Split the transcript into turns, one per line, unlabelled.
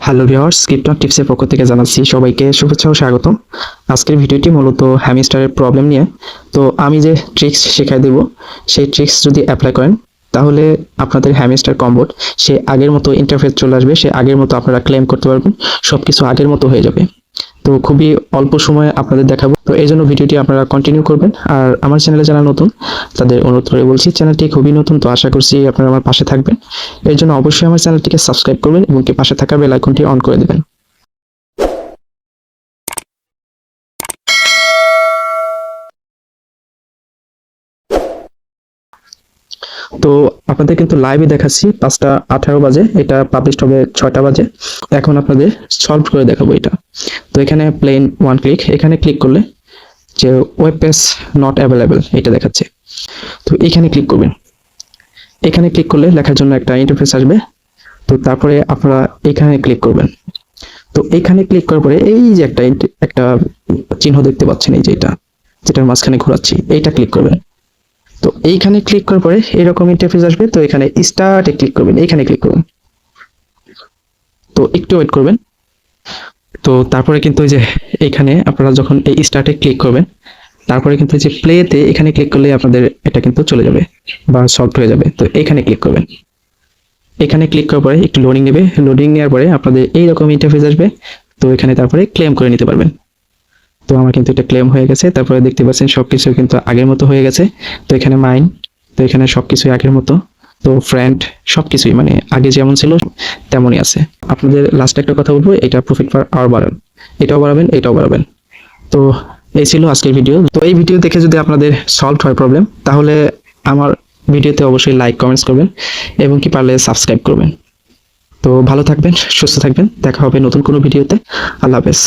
Hello viewers, crypto টিপসের পক্ষ থেকে জানাচ্ছি সবাইকে শুভেচ্ছা ও স্বাগতম। আজকের ভিডিওটি মূলত হ্যামস্টারের প্রবলেম নিয়ে। তো আমি যে ট্রিক্স শেখাই দেব, সেই ট্রিক্স যদি অ্যাপ্লাই করেন তাহলে আপনাদের হ্যামস্টার কম্বোট সে আগের মতো ইন্টারফেস চলে আসবে, সে আগের মতো আপনারা ক্লেম করতে পারবেন, সবকিছু আগের মতো হয়ে যাবে। তো খুবই অল্প সময়ে আপনাদের দেখাবো, তো এই জন্য ভিডিওটি আপনারা কন্টিনিউ করবেন। আর আমার চ্যানেলে যারা নতুন তাদের অনুরোধ করে বলছি, চ্যানেলটি খুবই নতুন, তো আশা করছি আপনারা আমার পাশে থাকবেন। এর জন্য অবশ্যই আমার চ্যানেলটিকে সাবস্ক্রাইব করবেন এবং কি পাশে থাকা বেল আইকনটি অন করে দেবেন। তো আপনাদের কিন্তু লাইভে দেখাচ্ছি 5:18 বাজে, এটা পাবলিশ হবে 6টা বাজে। এখন আপনাদের সলভ করে দেখাবো এটা। তো এখানে প্লেন ওয়ান ক্লিক, এখানে ক্লিক করলে যে ওয়েব পেজ নট অ্যাভেলেবল এটা দেখাচ্ছে। তো এখানে ক্লিক করবেন, এখানে ক্লিক করলে লেখার জন্য একটা ইন্টারফেস আসবে। তো তারপরে আপনারা এখানে ক্লিক করবেন। তো এখানে ক্লিক করার পরে এই যে একটা চিহ্ন দেখতে পাচ্ছেন, এই যে যেটার মাঝখানে ঘোরাচ্ছি, এইটা ক্লিক করবেন। তো এইখানে ক্লিক করার পরে এরকম ইন্টারফেস আসবে। তো এখানে স্টার্টে ক্লিক করবেন, এখানে ক্লিক করবেন। তো একটু ওয়েট করবেন। তো তারপরে কিন্তু এই যে এখানে আপনারা যখন এই স্টার্টে ক্লিক করবেন, তারপরে কিন্তু এই যে প্লেতে এখানে ক্লিক করলে আপনাদের এটা কিন্তু চলে যাবে বা সলভ হয়ে যাবে। তো এখানে ক্লিক করবেন, এখানে ক্লিক করার পরে একটু লোডিং নেবে, লোডিং নেওয়ার পরে আপনাদের এইরকম ইন্টারফেস আসবে। তো এখানে তারপরে ক্লেম করে নিতে পারবেন। তো আমার কিন্তু এটা ক্লেম হয়ে গেছে। তারপরে দেখতে পাচ্ছেন সবকিছু কিন্তু আগের মতো হয়ে গেছে। তো এখানে মাইন, তো এখানে সবকিছু আগের মতো। তো ফ্রেন্ড সবকিছুই মানে আগে যেমন ছিল তেমনই আছে। আপনাদের লাস্টে একটা কথা বলবো, এটা প্রফিট পার আওয়ার বাড়ান, এটাও বাড়াবেন, এটাও বাড়াবেন। তো এই ছিল আজকের ভিডিও। তো এই ভিডিও দেখে যদি আপনাদের সলভ হয় প্রবলেম, তাহলে আমার ভিডিওতে অবশ্যই লাইক কমেন্টস করবেন এবং কি পারলে সাবস্ক্রাইব করবেন। তো ভালো থাকবেন, সুস্থ থাকবেন, দেখা হবে নতুন কোনো ভিডিওতে। আল্লাহ হাফেজ।